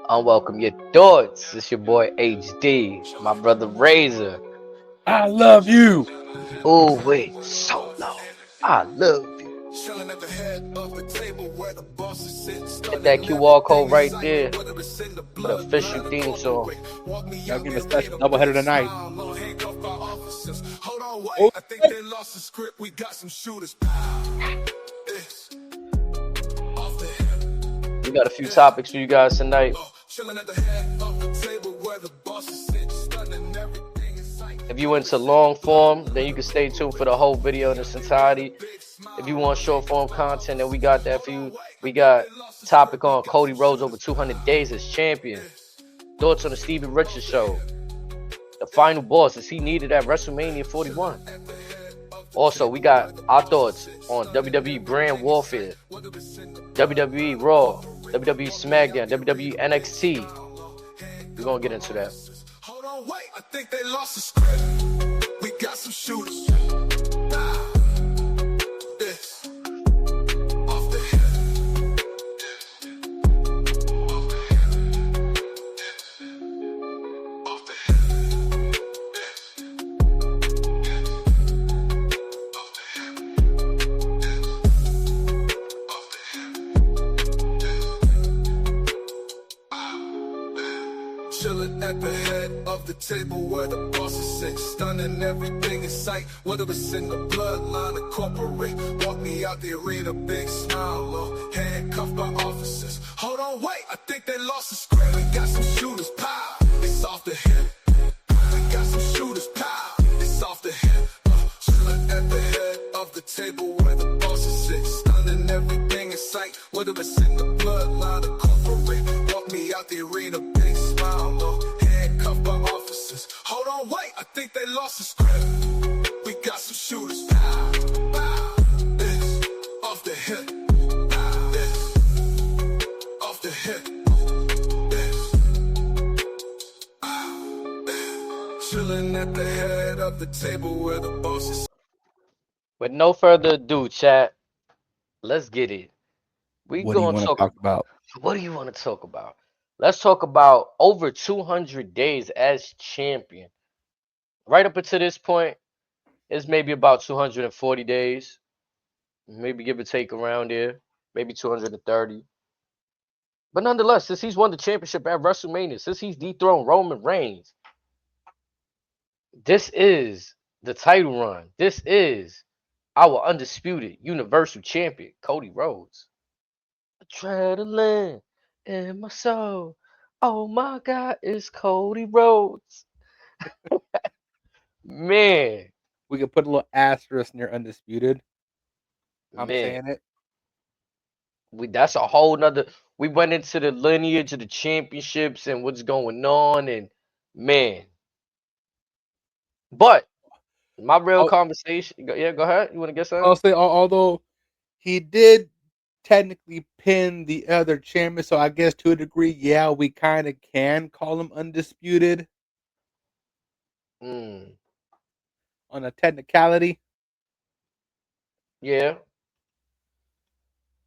Unwelcome Your Thoughts. It's your boy HD, my brother Razor. I love you. Oh, wait, solo. I love you. Chilling at the head of the table where the bosses sit, Hit that stunning QR code everything in right sight. there Whether it's in the for the official bloodline or theme song. corporate, walk me Y'all out getting a there, read special a doubleheader big tonight. smile. No handcuff by officers. Hold on, wait. Oh, I think they lost the script. We got some shooters. It's off the hip. We got a few topics for you guys tonight. Chilling at the head of the table where the bosses sit, stunning everything in sight. If you into long form, then you can stay tuned for the whole video in its entirety. If you want short form content, then we got that for you. We got topic on Cody Rhodes over 200 days as champion. Thoughts on the Steven Richards show. The final boss, is he needed at WrestleMania 41? Also, we got our thoughts on WWE Brand Warfare, WWE Raw, WWE SmackDown, WWE NXT. We're going to get into that. Hold on, wait. I think they lost the script. We got some shooters. It's off the hip. Off the hip. Chilling at the head of the table where the bosses sit, stunning everything in sight. Whether it's in the bloodline or corporate, walk me out the arena, big smile, low, handcuffed by officers. Hold on, wait, I think they lost the script. We got some shooters, pow, it's off the hip. We got some shooters, pow, it's off the hip. Chilling at the head of the table where the bosses sit, stunning everything in sight. Whether it's in the bloodline or corporate, walk me out the arena, big smile, low, handcuffed by officers. Hold on, wait, I think they lost the script. We got some shooters, pow, pow, it's off the hip. It's off the hip. It's chilling at the head of the table where the bosses. With no further ado, chat, let's get it. We what do you going to want to talk talk about, about? what do you want to talk about? Let's talk about over 200 days as champion. Right up until this point, it's maybe about 240 days. Maybe give or take around there. Maybe 230. But nonetheless, since he's won the championship at WrestleMania, since he's dethroned Roman Reigns, this is the title run. This is our undisputed Universal Champion, Cody Rhodes. Adrenaline in my soul. Oh my God, it's Cody Rhodes. Man, We could put a little asterisk near undisputed. I'm man, saying it. that's a whole nother. We went into the lineage of the championships and what's going on, and man. But my real I'll, conversation, yeah, go ahead. You want to get something? I'll say, although he did technically pin the other champion, so I guess to a degree, yeah, we kind of can call him undisputed Mm, on a technicality. yeah,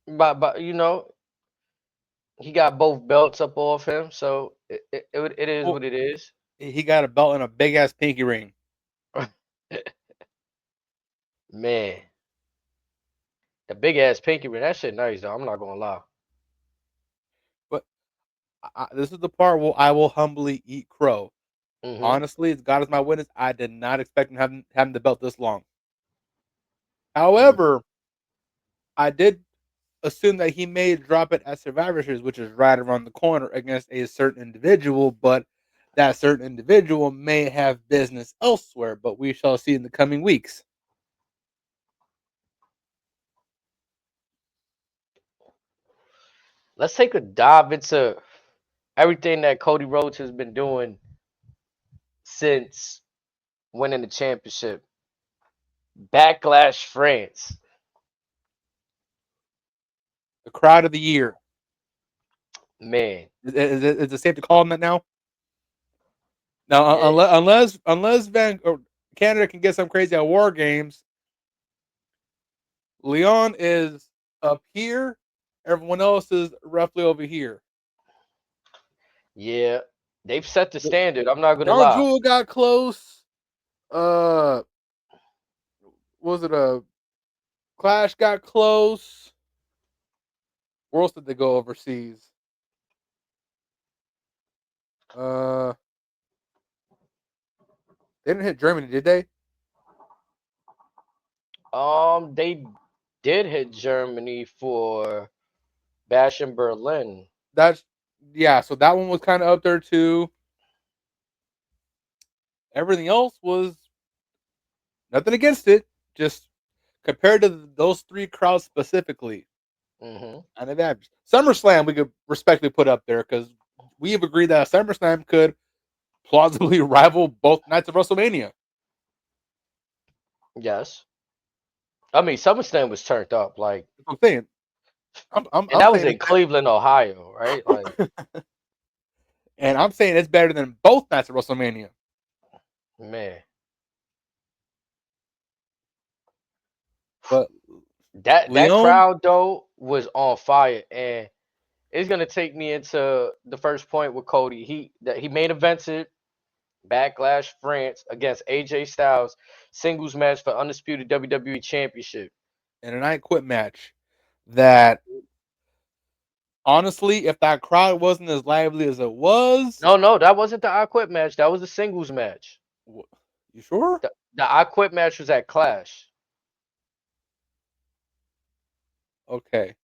but you know, he got both belts up off him, so it is Well, what it is. he got a belt and a big ass pinky ring. Man, the big ass pinky ring, that shit nice though. I'm not gonna lie. But this is the part where I will humbly eat crow. Hmm. Honestly, as God is my witness, I did not expect him having the belt this long. Mm. However, I did assume that he may drop it at Survivor Series, which is right around the corner against a certain individual, but that certain individual may have business elsewhere, but we shall see in the coming weeks. Let's take a dive into everything that Cody Rhodes has been doing since winning the championship. Backlash France, The crowd of the year. man. Is it safe to call him that now? Now, Eh, unless Canada can get some crazy at War Games, Leon is up here. Everyone else is roughly over here. Yeah, they've set the standard. I'm not gonna Crown lie. Jewel got close. Was it a Clash got close? Where else did they go overseas? They didn't hit Germany, did they? They did hit Germany for Bash in Berlin. That's yeah. So that one was kind of up there too. Everything else was nothing against it. Just compared to those three crowds specifically, Hmm. and an average. SummerSlam we could respectfully put up there because we have agreed that SummerSlam could plausibly rival both nights of WrestleMania. Yes, I mean SummerSlam was turned up, like, That's what I'm saying. and I'm that was saying in Cleveland, Ohio, right? Like, and I'm saying it's better than both nights of WrestleMania. man, But that Leon, crowd though was on fire, and it's gonna take me into the first point with Cody. He main evented Backlash France against AJ Styles singles match for undisputed WWE Championship. in a night quit match, that honestly, if that crowd wasn't as lively as it was, No, no, that wasn't the I Quit match. That was the singles match. you sure? The I Quit match was at Clash. Okay.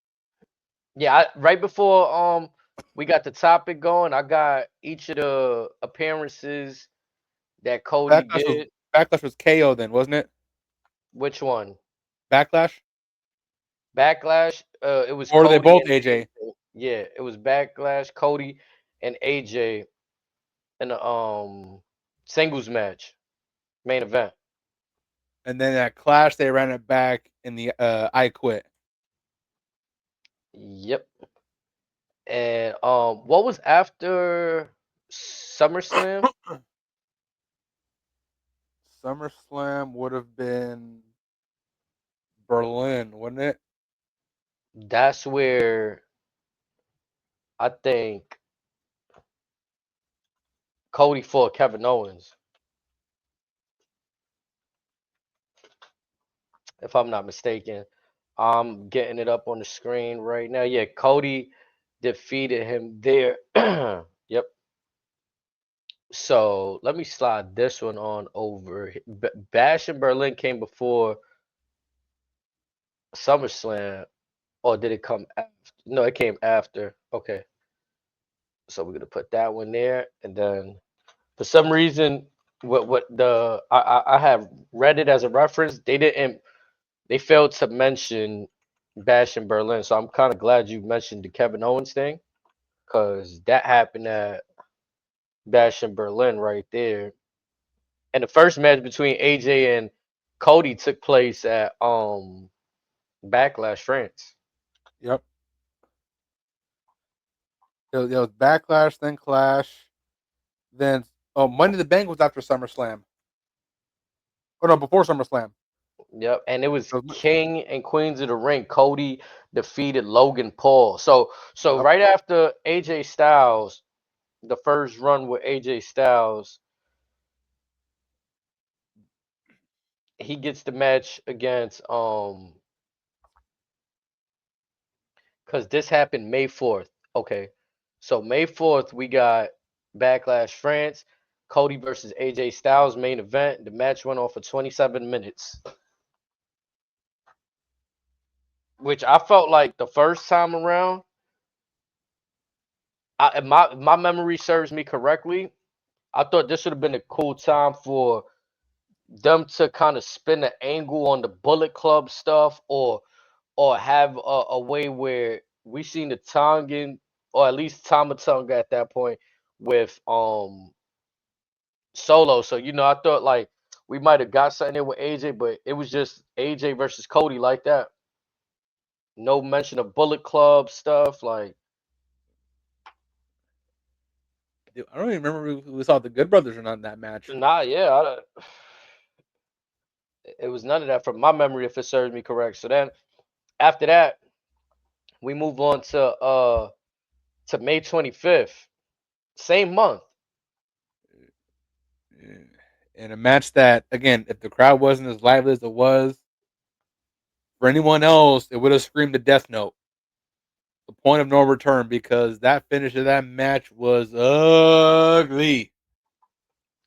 Yeah, right before we got the topic going, I got each of the appearances that Cody Backlash was did. Backlash was KO then, wasn't it? Which one? Backlash, Backlash. It was or are they Cody both and AJ? AJ. Yeah, it was Backlash, Cody and AJ in the singles match main event. And then at Clash they ran it back in the I Quit. Yep. And what was after SummerSlam? SummerSlam would have been Berlin, wouldn't it? That's where I think Cody fought Kevin Owens, if I'm not mistaken. I'm getting it up on the screen right now. Yeah, Cody defeated him there. Yep. So let me slide this one on over. Bash in Berlin came before SummerSlam, or did it come after? No, it came after. Okay, so we're gonna put that one there, and then for some reason, what the I have read it as a reference. They failed to mention Bash in Berlin, so I'm kind of glad you mentioned the Kevin Owens thing, because that happened at Bash in Berlin right there. And the first match between AJ and Cody took place at Backlash France. Yep. It was Backlash, then Clash, then Money in the Bank was after SummerSlam. Oh no, before SummerSlam. Yep, and it was It was- King and Queens of the Ring. Cody defeated Logan Paul. So Yep. right after AJ Styles, the first run with AJ Styles, he gets the match against because this happened May 4th. Okay. So May 4th, we got Backlash France, Cody versus AJ Styles main event. The match went on for 27 minutes, which I felt like the first time around, if my memory serves me correctly, I thought this would have been a cool time for them to kind of spin the angle on the Bullet Club stuff, or have a way where we seen the Tongan, or at least Tama Tonga at that point, with Solo. So I thought like we might have got something there with AJ, but it was just AJ versus Cody like that. No mention of Bullet Club stuff. Like, Dude, I don't even remember if we saw the Good Brothers or not in that match. nah, yeah, it was none of that from my memory, if it serves me correct. So then after that, we move on to May 25th. Same month. In a match that, again, if the crowd wasn't as lively as it was, for anyone else, it would have screamed a death note. The point of no return, because that finish of that match was ugly.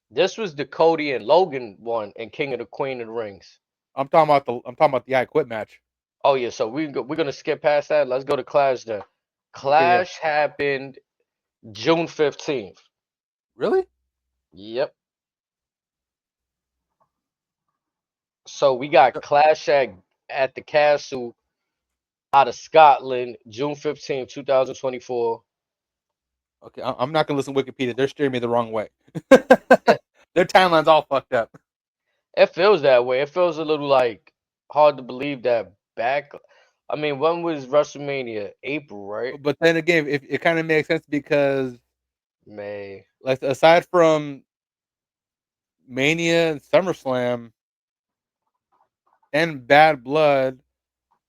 This was the Cody and Logan one and King of the Queen of the Rings. I'm talking about the I Quit match. Oh yeah, so we're gonna skip past that. Let's go to Clash then. Okay, yeah. Clash happened June 15th. Really? Yep. So we got Clash at the Castle out of Scotland, June 15th, 2024. Okay, I'm not gonna listen to Wikipedia. They're steering me the wrong way. Their timeline's all fucked up. It feels that way. It feels a little like hard to believe that back. I mean, when was WrestleMania? April, right? But then again, if it kind of makes sense because, May. like, aside from Mania and SummerSlam and Bad Blood,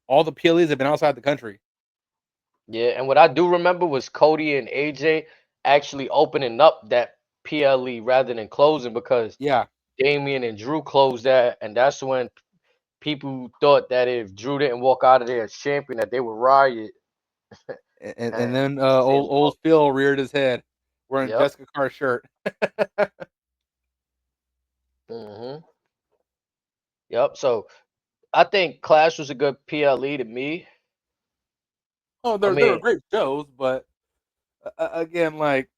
all the PLEs have been outside the country. Yeah, and what I do remember was Cody and AJ actually opening up that PLE rather than closing because Yeah, Damian and Drew closed that, and that's when people thought that if Drew didn't walk out of there as champion, that they would riot. and And then they old lost. Phil reared his head wearing Yep. Jessica Carr's shirt. Hmm. Yep. So I think Clash was a good PLE to me. Oh, I they were mean, great shows, but again, like,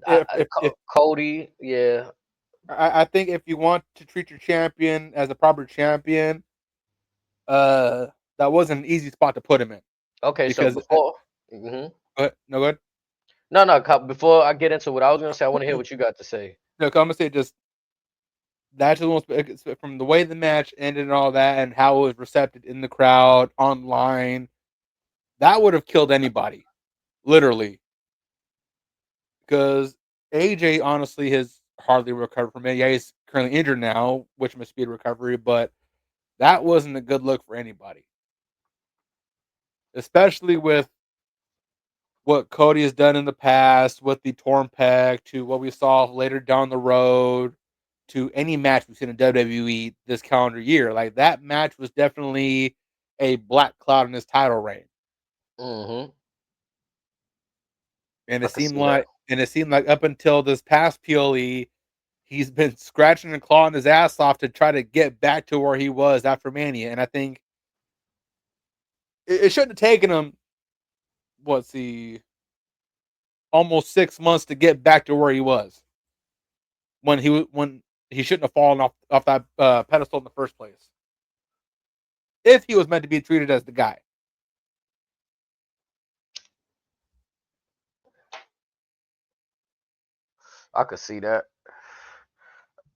if Cody, yeah. I think if you want to treat your champion as a proper champion, that wasn't an easy spot to put him in Okay, so because before, hmm no good. no, before I get into what I was gonna say, I want to hear what you got to say. No, I'm gonna say just that's almost from the way the match ended and all that, and how it was received in the crowd, online. That would have killed anybody, literally. Because AJ honestly has hardly recovered from it. Yeah, he's currently injured now, which must be a recovery, but that wasn't a good look for anybody, especially with what Cody has done in the past with the torn pec to what we saw later down the road to any match we've seen in WWE this calendar year. Like, that match was definitely a black cloud in his title reign. Hmm. And I it could seemed see that. like up until this past PLE, he's been scratching and clawing his ass off to try to get back to where he was after Mania. And I think it shouldn't have taken him, what's the almost 6 months to get back to where he was when he shouldn't have fallen off that pedestal in the first place. If he was meant to be treated as the guy. I could see that.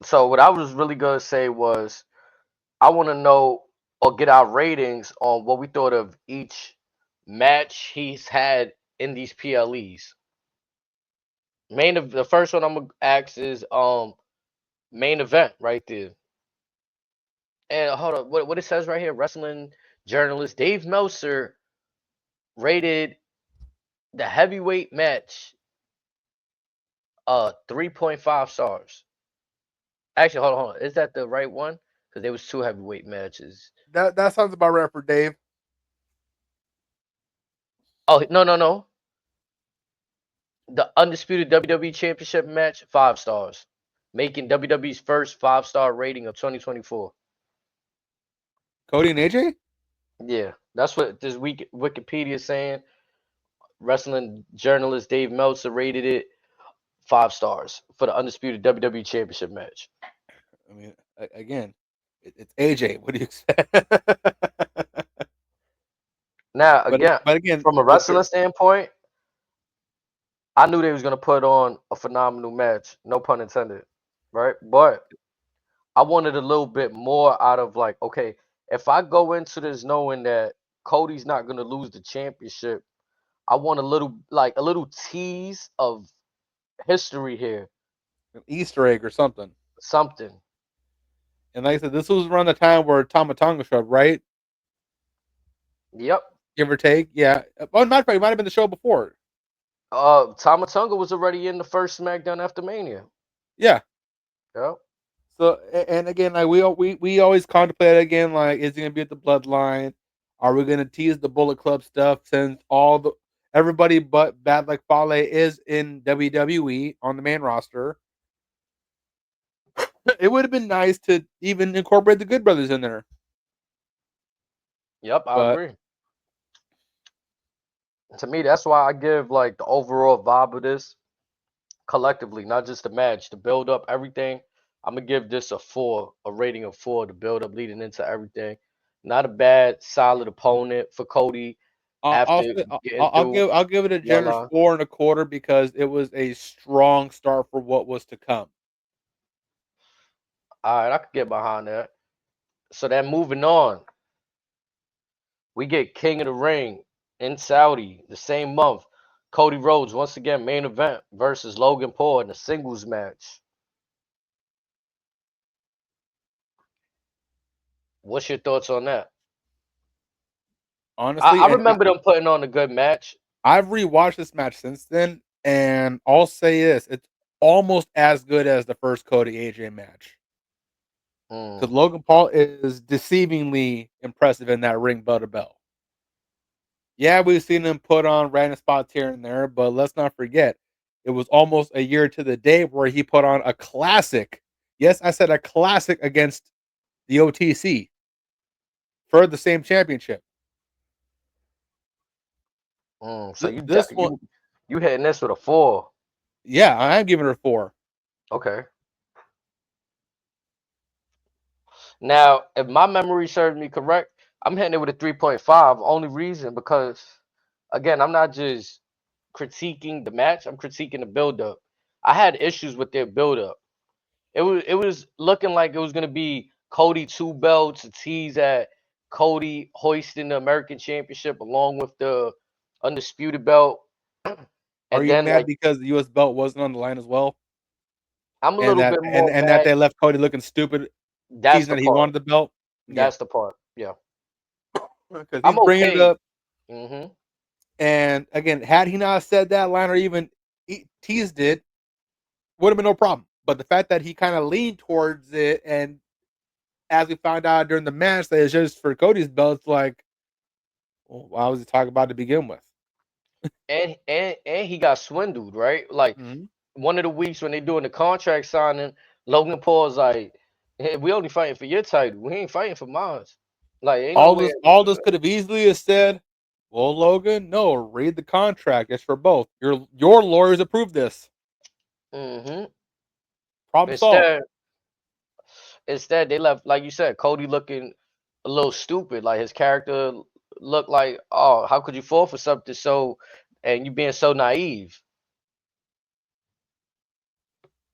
So what I was really gonna say was I want to know or get our ratings on what we thought of each match he's had in these PLEs. The first one I'm gonna ask is main event right there. And hold on, what it says right here, wrestling journalist Dave Meltzer rated the heavyweight match 3.5 stars. Actually, hold on. Is that the right one? Because there was two heavyweight matches. That sounds about right for Dave. Oh no. The undisputed WWE Championship match, 5 stars, making WWE's first 5-star rating of 2024. Cody and AJ? Yeah, that's what this week Wikipedia is saying. Wrestling journalist Dave Meltzer rated it 5 stars for the undisputed WWE Championship match. I mean, again, it's AJ. What do you expect? Now, but again, but again, from a wrestling standpoint, I knew they was gonna put on a phenomenal match, no pun intended, right? But I wanted a little bit more out of like, okay, if I go into this knowing that Cody's not gonna lose the championship, I want a little tease of history here, an Easter egg or something. something. And like I said, this was around the time where Tama Tonga showed, right? Yep. Give or take. Yeah. Oh, matter of fact, it might have been the show before. Tama Tonga was already in the first SmackDown after Mania. Yeah. Yep. So and again, like we always contemplate again, like is it gonna be at the Bloodline? Are we gonna tease the Bullet Club stuff since everybody but Bad Luck Fale is in WWE on the main roster? It would have been nice to even incorporate the Good Brothers in there. Yep, I But agree. To me, that's why I give like the overall vibe of this collectively, not just the match, the build up, everything. I'm gonna give this a 4, a rating of 4. The build up leading into everything. Not a bad, solid opponent for Cody after getting through I'll give it a generous Bloodline. 4.25 because it was a strong start for what was to come. All right, I could get behind that. So then moving on, we get King of the Ring in Saudi the same month. Cody Rhodes once again main event versus Logan Paul in a singles match. What's your thoughts on that? Honestly, I and remember them putting on a good match. I've rewatched this match since then, and I'll say this: it's almost as good as the first Cody AJ match. Because Mm. Logan Paul is deceivingly impressive in that ring bell to bell. Yeah, we've seen him put on random spots here and there, but let's not forget, it was almost a year to the day where he put on a classic. Yes, I said a classic against the OTC for the same championship. So This one, you hitting this with a 4. yeah, I am giving it a 4. Okay. Now, if my memory serves me correct, I'm hitting it with a 3.5. Only reason because again, I'm not just critiquing the match, I'm critiquing the build up. I had issues with their build up. It was looking like it was gonna be Cody 2 belts, a tease at Cody hoisting the American Championship along with the undisputed belt. Are And you then mad like because the US belt wasn't on the line as well? I'm a And little that bit and, more and that mad. they left Cody looking stupid That's teasing the that he part. wanted the belt? Yeah. That's the part. Yeah. Because he's I'm bringing it okay. up. Hmm. And again, had he not said that line or even teased it, would have been no problem. But the fact that he kind of leaned towards it, and as we found out during the match, that it's just for Cody's belt, it's like, well, why was he talking about it to begin with? And he got swindled, right? Like Mm-hmm. one of the weeks when they doing the contract signing, Logan Paul's like, hey, we only fighting for your title. We ain't fighting for mine. Like, ain't no way. All this could have easily have said, "Well, Logan, no, read the contract. It's for both. Your lawyers approved this. Hmm. Problem solved." Instead, they left, like you said, Cody looking a little stupid. Like his character looked like, oh, how could you fall for something so, and you being so naive?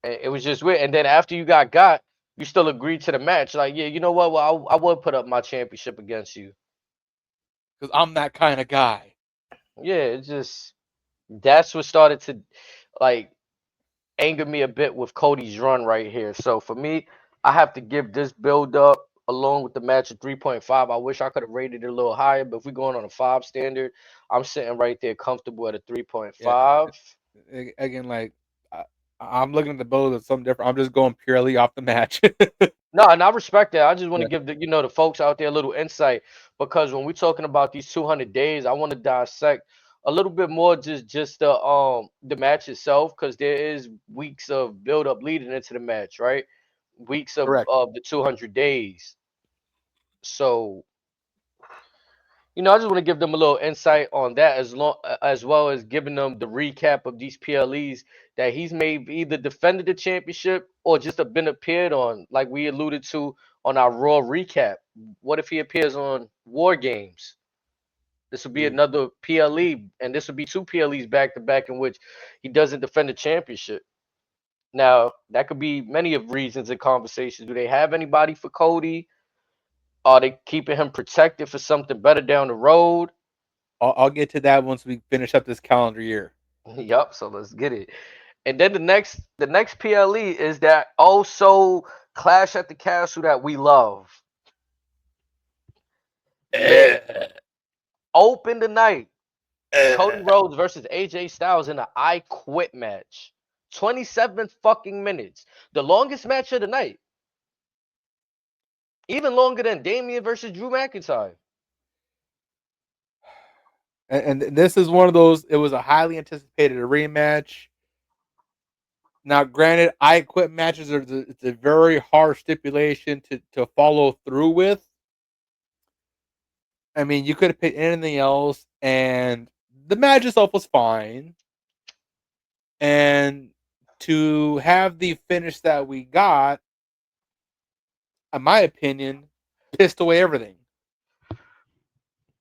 And it was just weird. And then after you got, you still agreed to the match. Like, yeah, you know what? Well, I would put up my championship against you. Because I'm that kind of guy. Yeah, it just that's what started to like anger me a bit with Cody's run right here. So for me, I have to give this build up along with the match a 3.5. I wish I could have rated it a little higher, but if we're going on a 5 standard, I'm sitting right there comfortable at a Yeah. 3.5. Again, like I, I'm looking at the build of something different. I'm just going purely off the match. No, and I respect that. I just want to Yeah. give the folks out there a little insight because when we're talking about these 200 days, I want to dissect a little bit more just the match itself because there is weeks of build up leading into the match, right? Weeks of Correct. of the 200 days. So I just want to give them a little insight on that as well as giving them the recap of these PLEs that he's made either defended the championship or just have been appeared on, like we alluded to on our Raw recap. What if he appears on War Games? This would be Ooh. another PLE, and this would be 2 PLEs back to back in which he doesn't defend the championship. Now, that could be many of reasons and conversations. Do they have anybody for Cody? Are they keeping him protected for something better down the road? I'll get to that once we finish up this calendar year. Yup, so let's get it. And then the next PLE is that also Clash at the Castle that we love. Man, open tonight. Cody Rhodes versus AJ Styles in an I Quit match. 27 fucking minutes. The longest match of the night. Even longer than Damian versus Drew McIntyre. And this is one of those. It was a highly anticipated rematch. Now, granted, I Quit matches are it's a very hard stipulation to follow through with. I mean, you could have picked anything else, and the match itself was fine. And to have the finish that we got, in my opinion, pissed away everything.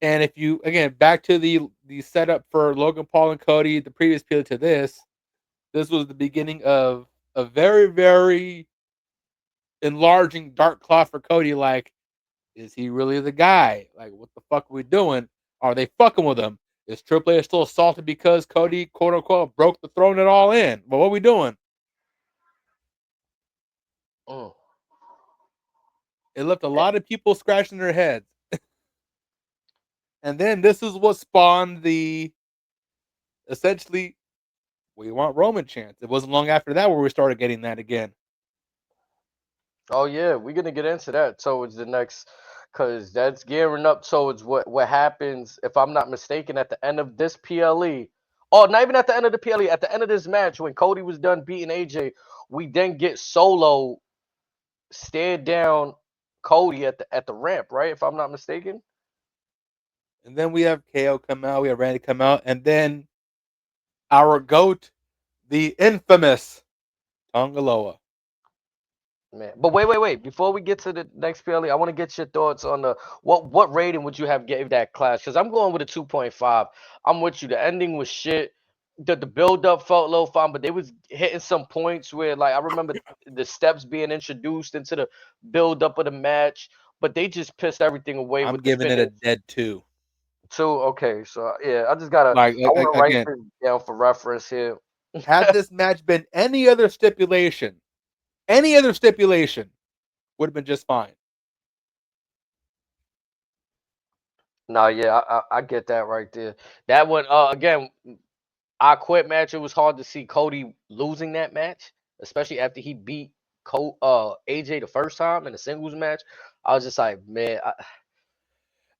And if you again back to the setup for Logan Paul and Cody, the previous period to this was the beginning of a very, very enlarging dark cloud for Cody. Like, is he really the guy? Like, what the fuck are we doing? Are they fucking with him? Is Triple H still assaulted because Cody, quote unquote, broke the throne at all in? But what are we doing? Mm. It left a lot of people scratching their heads. And then this is what spawned the essentially we want Roman chants. It wasn't long after that where we started getting that again. Oh yeah, we're gonna get into that towards the next, cause that's gearing up towards what happens if I'm not mistaken at the end of this PLE. Oh, not even at the end of the PLE. At the end of this match, when Cody was done beating AJ, we then get Solo stare down Cody at the ramp, right? If I'm not mistaken. And then we have KO come out, we have Randy come out, and then our GOAT, the infamous Tongaloa. Man, but wait. Before we get to the next PLE, I want to get your thoughts on the what rating would you have gave that clash? Because I'm going with a 2.5. I'm with you. The ending was shit. The build up felt a little fine, but they was hitting some points where like I remember the steps being introduced into the build up of the match, but they just pissed everything away I'm with the giving it a finish. dead 2. Two, okay, so yeah, I just gotta Like I want to write again, this down for reference here. had this match been any other stipulation, would have been just fine. No, yeah, I get that right there. That one, again, I Quit match. It was hard to see Cody losing that match, especially after he beat AJ the first time in a singles match. I was just like, man,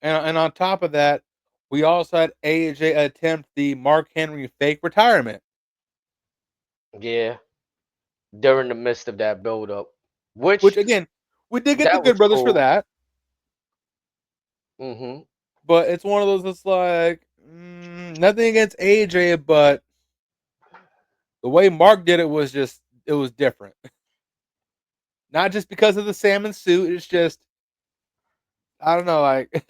And on top of that, we also had AJ attempt the Mark Henry fake retirement. yeah, during the midst of that build up, which Which again, we did get the that was Good Brothers for cool. that. Hmm. But it's one of those that's like nothing against AJ, but the way Mark did it was just it was different. Not just because of the salmon suit, it's just I don't know, like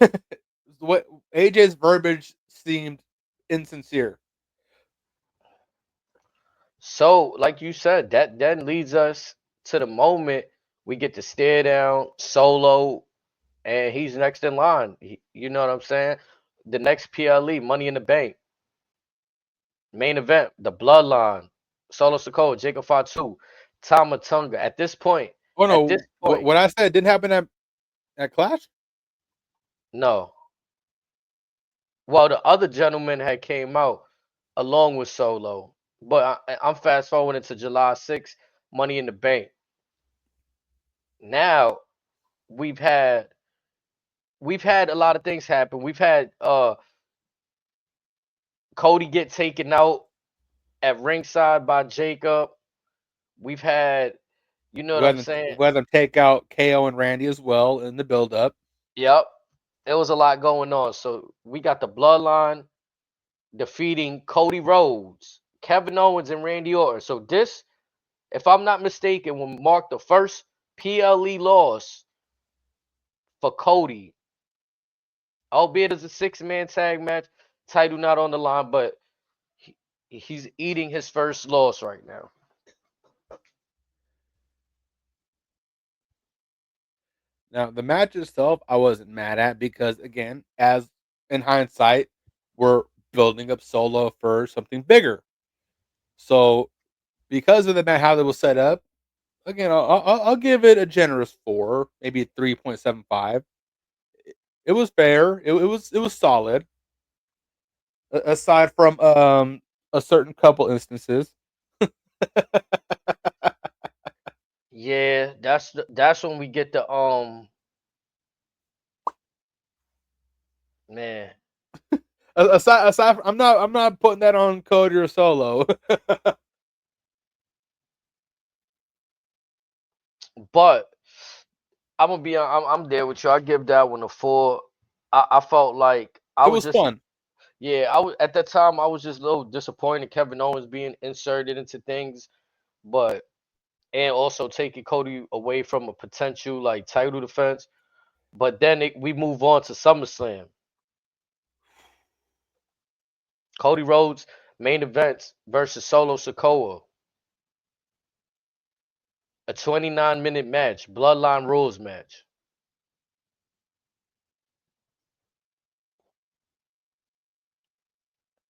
what AJ's verbiage seemed insincere. So, like you said, that then leads us to the moment we get to stare down Solo, and he's next in line. You know what I'm saying? The next PLE, Money in the Bank, main event, the Bloodline, Solo Sikoa, Jacob Fatu, Tama Tonga. Oh At this no, point, what I said didn't happen at Clash? no. Well, the other gentleman had came out along with Solo, but I'm fast forwarding to July 6th, Money in the Bank. Now we've had we've had a lot of things happen. We've had Cody get taken out at ringside by Jacob. We've had, you know what I'm saying? We had them take out KO and Randy as well in the build up. Yep. There was a lot going on. So we got the Bloodline defeating Cody Rhodes, Kevin Owens, and Randy Orton. So this, if I'm not mistaken, will mark the first PLE loss for Cody, albeit as a six-man tag match, title not on the line, but he's eating his first loss right now. Now the match itself, I wasn't mad at because again, as in hindsight, we're building up Solo for something bigger. So because of the how that was set up, again, I'll give it a generous 4, maybe 3.75. It was fair. It was solid. aside from a certain couple instances. Yeah, that's when we get the man. Aside from, I'm not putting that on Cody or Solo. But I'm there with you. I give that one a 4. I felt like I It was was just fun. yeah, I was at that time I was just a little disappointed Kevin Owens being inserted into things, but and also taking Cody away from a potential like title defense. But then we move on to SummerSlam. Cody Rhodes main event versus Solo Sikoa. A 29-minute match, Bloodline Rules match.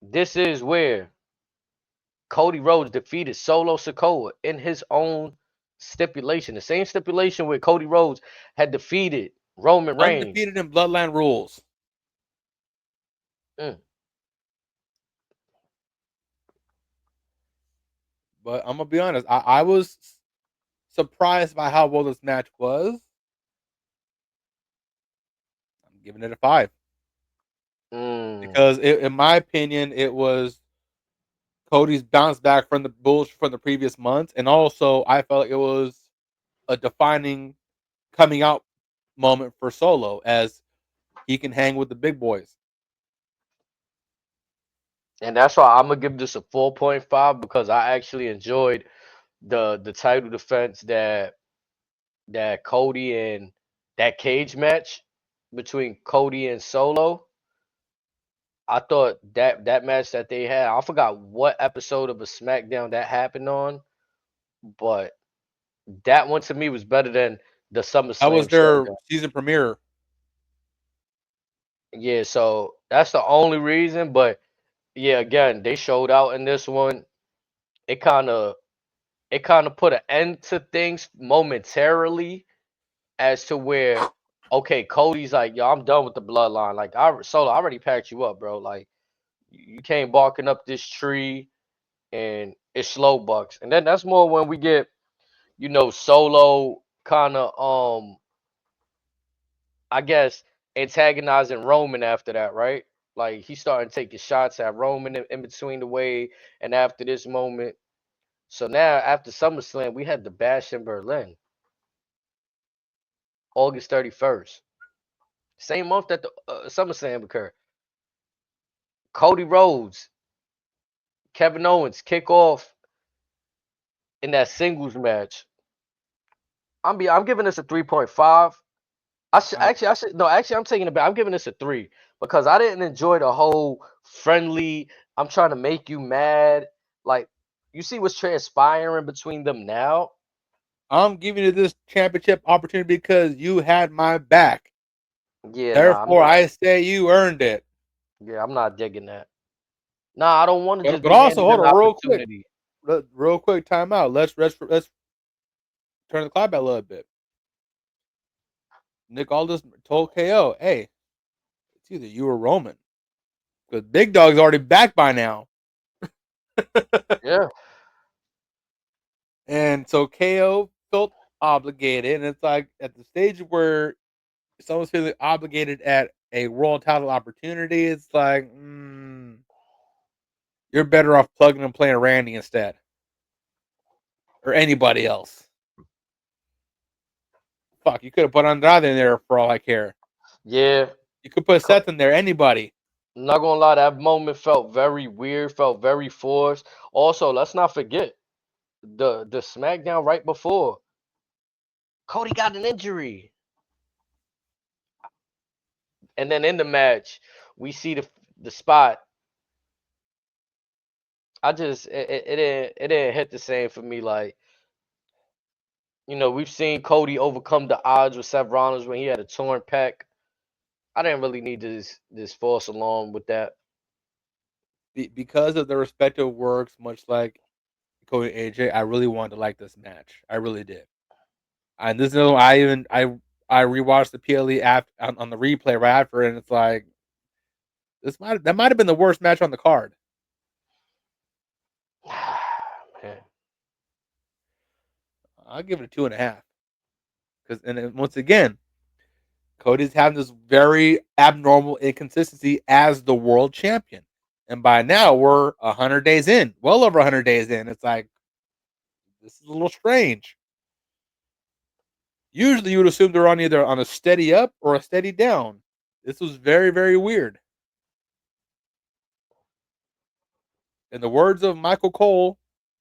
This is where Cody Rhodes defeated Solo Sikoa in his own stipulation. The same stipulation where Cody Rhodes had defeated Roman Reigns. Undefeated in Bloodline Rules. Mm. But I'm gonna be honest, I was surprised by how well this match was. I'm giving it a 5 Mm. because, in my opinion, it was Cody's bounce back from the bullshit from the previous months, and also I felt like it was a defining coming out moment for Solo as he can hang with the big boys. And that's why I'm gonna give this a 4.5 because I actually enjoyed the title defense that Cody and that cage match between Cody and Solo. I thought that match that they had, I forgot what episode of a SmackDown that happened on, but that one to me was better than the That was SummerSlam their showdown. season premiere. Yeah, so that's the only reason. But yeah, again, they showed out in this one. It kind of it kind of put an end to things momentarily as to where okay, Cody's like, yo, I'm done with the bloodline. Like Solo, I already packed you up, bro. Like you came barking up this tree and it's slow bucks. And then that's more when we get, Solo kind of I guess antagonizing Roman after that, right? Like he started taking shots at Roman in between the way and after this moment. So now after SummerSlam, we had the Bash in Berlin, August 31st. Same month that the SummerSlam occurred. Cody Rhodes, Kevin Owens kick off in that singles match. I'm giving this a 3.5. I, I should no actually I'm taking it back. I'm giving this a 3 because I didn't enjoy the whole friendly. I'm trying to make you mad. Like you see what's transpiring between them now. I'm giving you this championship opportunity because you had my back. Yeah, nah, I'm Therefore, not. I say you earned it. Yeah, I'm not digging that. Nah, I don't want to just But be also, handed hold an on, real quick, opportunity. real quick, time out. Let's turn the clock back a little bit. Nick Aldis told KO, "Hey, it's either you or Roman, because Big Dog's already back by now." Yeah, And so KO felt obligated, and it's like at the stage where someone's feeling obligated at a world title opportunity, it's like, you're better off plugging and playing Randy instead, or anybody else. Fuck, you could have put Andrade in there for all I care. yeah. You could put Co- Seth in there, anybody. Not gonna lie, that moment felt very weird, felt very forced. Also, let's not forget the SmackDown right before Cody got an injury. And then in the match, we see the spot. It didn't hit the same for me. Like we've seen Cody overcome the odds with Seth Rollins when he had a torn pec. I didn't really need this false alarm with that. Because of their respective works, much like Cody and AJ, I really wanted to like this match. I really did. And this is another one I rewatched the PLE after on the replay right after, and it's like That might have been the worst match on the card. Man. I'll give it a 2.5. And then once again, Cody's having this very abnormal inconsistency as the world champion. And by now we're 100 days in, well over 100 days in. It's like, this is a little strange. Usually you would assume they're either on a steady up or a steady down. This was very, very weird. In the words of Michael Cole,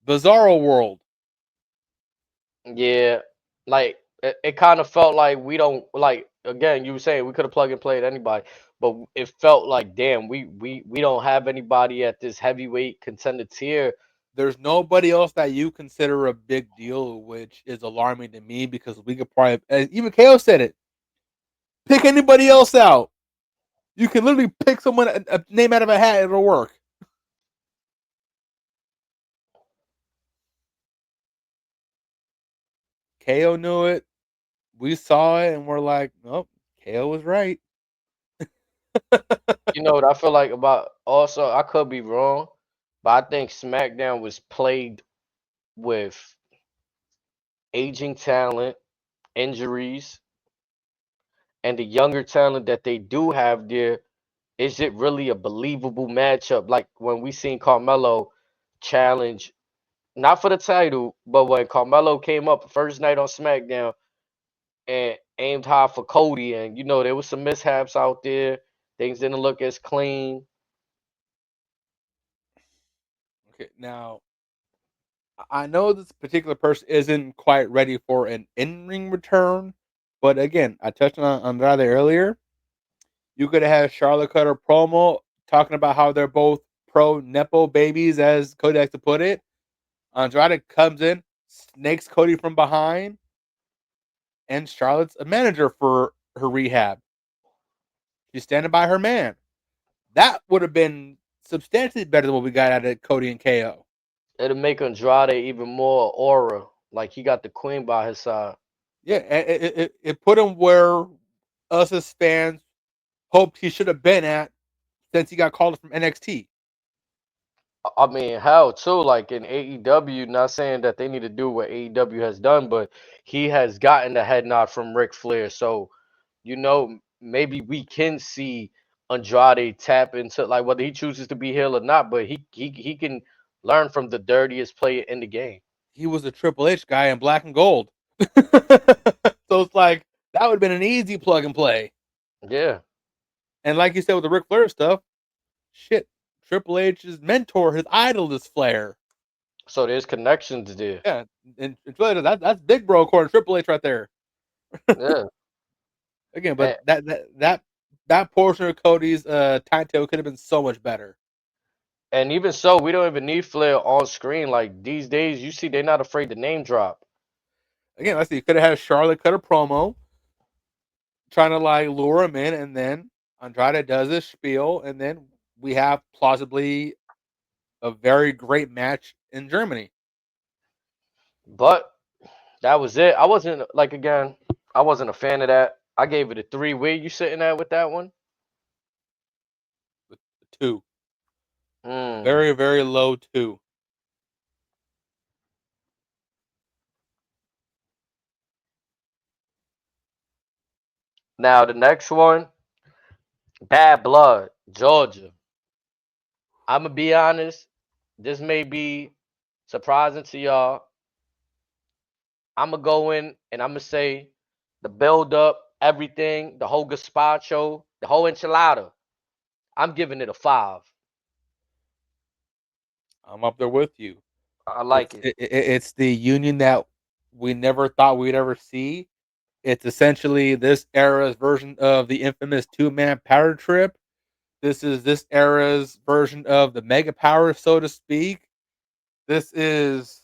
bizarro world. Yeah, like it kind of felt like we don't like. Again, you were saying we could have plug and played anybody, but it felt like damn, we don't have anybody at this heavyweight contender tier. There's nobody else that you consider a big deal, which is alarming to me because we could probably, even KO said it, pick anybody else out. You can literally pick someone, a name out of a hat, it'll work. KO knew it. We saw it, and we're like, nope, KO was right. You know what I feel like about also, I could be wrong, but I think SmackDown was played with aging talent, injuries, and the younger talent that they do have there. Is it really a believable matchup? Like when we seen Carmelo challenge, not for the title, but when Carmelo came up first night on SmackDown and aimed high for Cody, and you know there was some mishaps out there. Things didn't look as clean. Okay, now I know this particular person isn't quite ready for an in-ring return, but again, I touched on Andrade earlier. You could have had Charlotte cut a promo talking about how they're both pro nepo babies, as Cody likes to put it. Andrade comes in, snakes Cody from behind, and Charlotte's a manager for her rehab. She's standing by her man. That would have been substantially better than what we got out of Cody and KO. It'll make Andrade even more aura, like he got the queen by his side. Yeah, it put him where us as fans hoped he should have been at since he got called from NXT. I mean, hell too, like in AEW, not saying that they need to do what AEW has done, but he has gotten the head nod from Ric Flair. So, you know, maybe we can see Andrade tap into like whether he chooses to be heel or not, but he can learn from the dirtiest player in the game. He was a Triple H guy in black and gold. So it's like that would have been an easy plug and play. Yeah. And like you said with the Ric Flair stuff, shit, Triple H's mentor, his idol is Flair. So there's connections there. Yeah, and that's big bro according to Triple H right there. Yeah. Again, but And, that portion of Cody's timetable could have been so much better. and even so, we don't even need Flair on screen. Like these days, you see, they're not afraid to name drop. Again, let's see, you could have had Charlotte cut a promo trying to like lure him in, and then Andrade does this spiel, and then we have plausibly a very great match in Germany. But that was it. I wasn't like again, I wasn't a fan of that. I gave it a 3. Where you sitting at with that one? With the 2, Mm. very very low 2. Now the next one, Bad Blood, Georgia. I'm gonna be honest. This may be surprising to y'all. I'm gonna go in and I'm gonna say the build up, everything, the whole gazpacho, the whole enchilada. I'm giving it a 5. I'm up there with you. I like it. It's the union that we never thought we'd ever see. It's essentially this era's version of the infamous 2-man power trip. This is this era's version of the Mega Power, so to speak. This is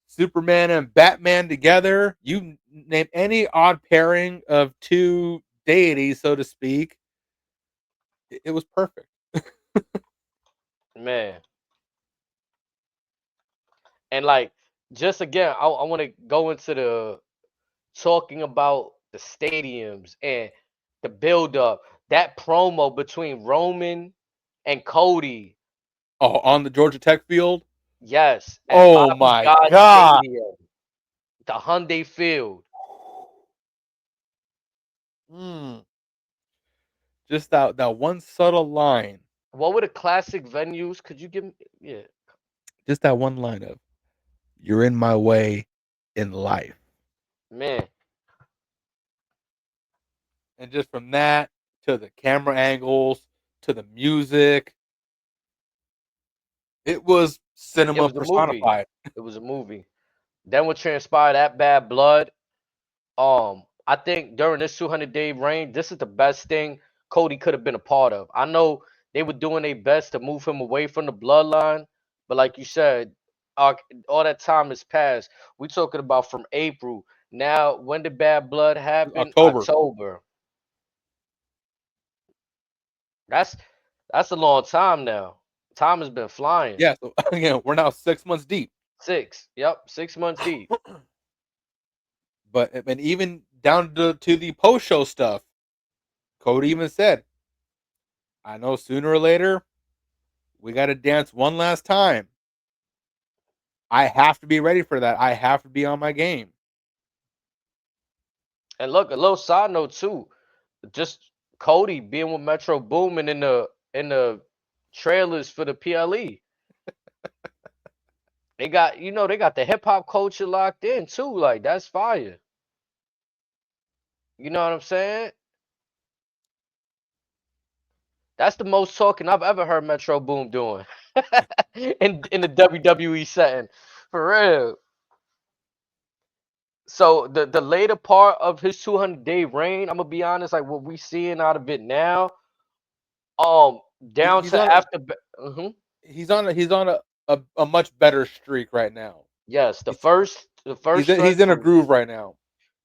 Superman and Batman together. You name any odd pairing of two deities, so to speak. It was perfect. Man. And like just again, I want to go into the talking about the stadiums and the build up. That promo between Roman and Cody. Oh, on the Georgia Tech field. Yes, at Oh Bobby my God God. Stadium, the Hyundai Field. Just that one subtle line. What were the classic venues? Could you give me? Yeah, Just that one line of "You're in my way in life," man. and just from that to the camera angles to the music, it was It cinema was a movie. personified. It was a movie. Then what transpired at Bad Blood? I think during this 200-day reign, this is the best thing Cody could have been a part of. I know they were doing their best to move him away from the bloodline, but like you said, uh, all that time has passed. We talking about from April. Now, when did Bad Blood happen? October. October. That's that's a long time now. Time has been flying. Yeah. So again, we're now 6 months deep. Six. Yep, 6 months deep. But and even down to the post show stuff, Cody even said, "I know sooner or later we got to dance one last time. I have to be ready for that. I have to be on my game." And look, a little side note too. Just Cody being with Metro Boomin in the trailers for the PLE. They got they got the hip hop culture locked in too. Like that's fire. You know what I'm saying? That's the most talking I've ever heard Metro Boom doing in the WWE setting, for real. So the later part of his 200-day reign, I'm gonna be honest, like what we seeing out of it now, um, down He's to on after. Mhm. he's on a much better streak right now. Yes, He's the first he's stretch in a was, groove right now.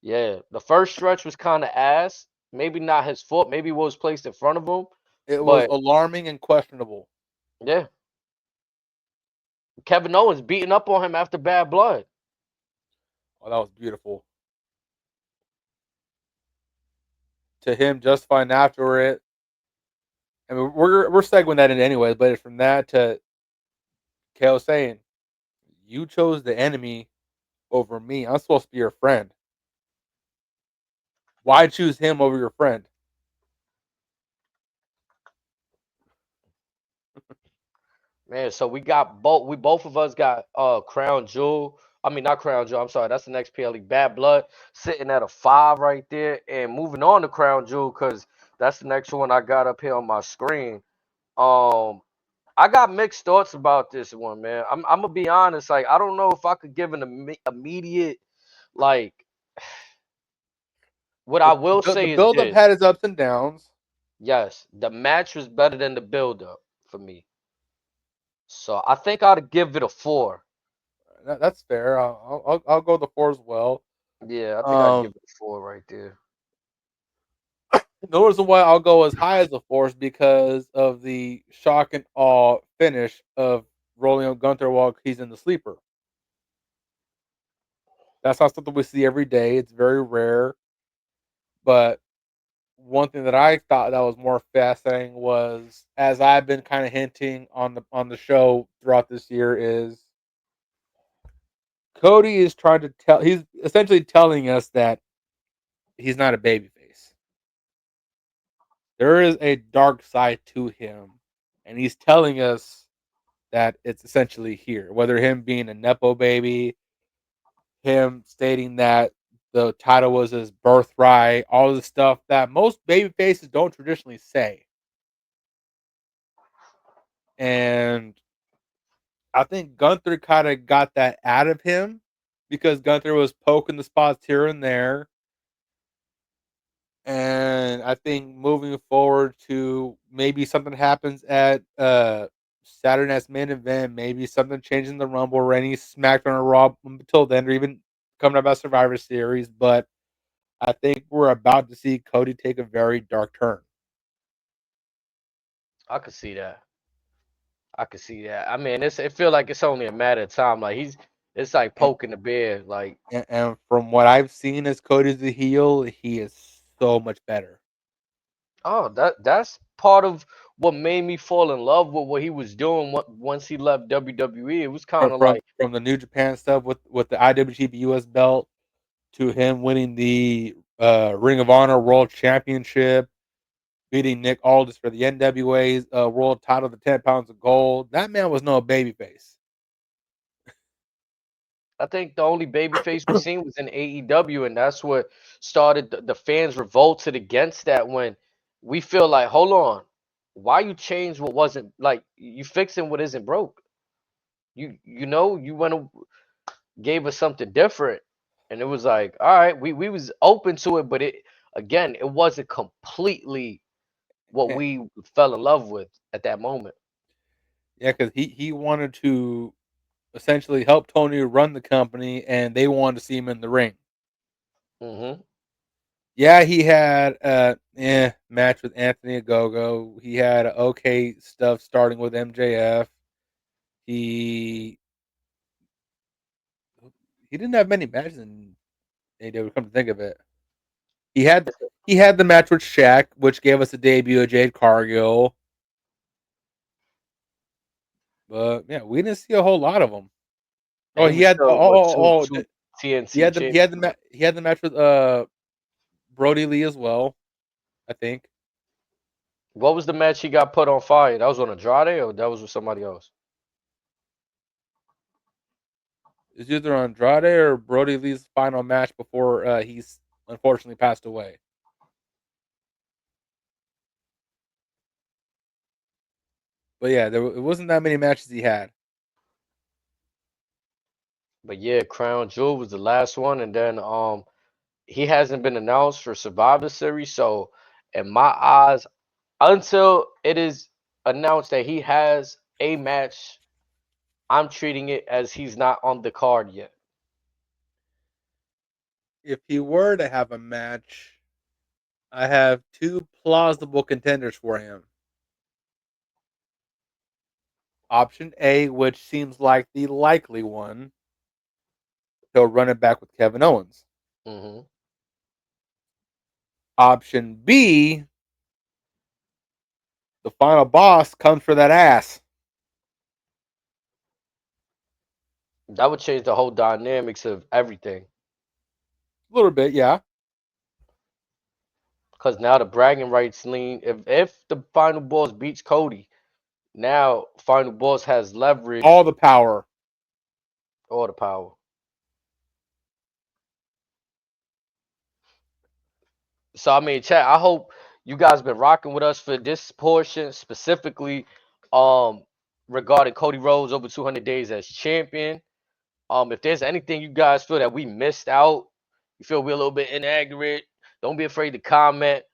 yeah, the first stretch was kind of ass. Maybe not his fault. Maybe what was placed in front of him. It was But alarming and questionable. yeah, Kevin Owens beating up on him after Bad Blood. Oh, that was beautiful. To him justifying after it. I mean, we're segueing that in anyway, but from that to KO saying, "You chose the enemy over me. I'm supposed to be your friend. Why choose him over your friend?" Man, so we both of us got Crown Jewel. I mean not Crown Jewel, I'm sorry, that's the next PLE. Bad Blood sitting at a 5 right there. And moving on to Crown Jewel, because that's the next one I got up here on my screen. Um I got mixed thoughts about this one, man. I'm gonna be honest. Like, I don't know if I could give an immediate, like. What I will The say is build up this: had its ups and downs. yes, the match was better than the build up for me. So I think I'd give it a 4. That's fair. I'll go the four as well. Yeah, I think I'd give Um, it a 4 right there. the reason why I'll go as high as a four is because of the shock and awe finish of rolling on Gunther while he's in the sleeper. That's not something we see every day. It's very rare. But one thing that I thought that was more fascinating was, as I've been kind of hinting on the show throughout this year, is Cody is trying to tell. He's essentially telling us that he's not a babyface. There is a dark side to him, and he's telling us that it's essentially here. Whether him being a nepo baby, him stating that the title was his birthright, all the stuff that most baby faces don't traditionally say. And I think Gunther kind of got that out of him because Gunther was poking the spots here and there. And I think moving forward to maybe something happens at Saturday Night's main event, maybe something changing the Rumble or any SmackDown or Raw until then, or even coming up at Survivor Series. But I think we're about to see Cody take a very dark turn. I could see that. I could see that. I mean, it feel like it's only a matter of time. Like it's like And, poking the bear. Like, and from what I've seen as Cody's the heel, he is so much better. oh, that's part of what made me fall in love with what he was doing once he left WWE. It was kind of like, From the New Japan stuff with the IWGP US belt to him winning the Ring of Honor World Championship, beating Nick Aldis for the NWA's world title, the 10 pounds of gold. That man was no babyface. I think the only babyface we seen was in AEW, and that's what started the fans revolted against that when we feel like, hold on, why you change what wasn't like you fixing what isn't broke? You went to gave us something different, and it was like, all right, we was open to it, but it wasn't completely what we fell in love with at that moment. Yeah, because he wanted to essentially help Tony run the company, and they wanted to see him in the ring. Hmm. Yeah, he had match with Anthony Ogogo. He had okay stuff starting with MJF. He he didn't have many matches in AEW. Come to think of it, he had he had the match with Shaq, which gave us a debut of Jade Cargill. But yeah, we didn't see a whole lot of them. And Oh, he he was had still what two he TNC had champion. he had the match with Brody Lee as well. I think What was the match he got put on fire? That was on Andrade, or that was with somebody else? it's either Andrade or Brody Lee's final match before he's unfortunately passed away. But yeah, it wasn't that many matches he had. But yeah, Crown Jewel was the last one, and then he hasn't been announced for Survivor Series. So in my eyes, until it is announced that he has a match, I'm treating it as he's not on the card yet. If he were to have a match, I have two plausible contenders for him. Option A, which seems like the likely one, he'll run it back with Kevin Owens. Hmm. Option B, the final boss comes for that ass. That would change the whole dynamics of everything. A little bit, yeah. Because now the bragging rights lean. If the final boss beats Cody, now final boss has leverage All the power. or the power. So I mean, chat. I hope you guys been rocking with us for this portion specifically, um, regarding Cody Rhodes over 200 days as champion. If there's anything you guys feel that we missed out, you feel we're a little bit inaccurate, don't be afraid to comment.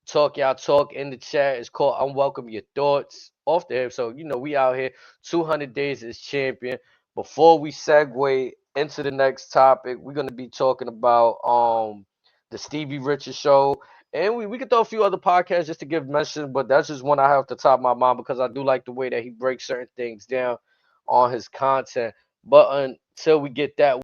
Talk y'all talk in the chat. It's called Unwelcome Your Thoughts off the hip. So we out here 200 days as champion. Before we segue into the next topic, we're gonna be talking about the Stevie Richards show. And we can throw a few other podcasts just to give mention, but that's just one I have to top of my mind because I do like the way that he breaks certain things down on his content. But until we get that,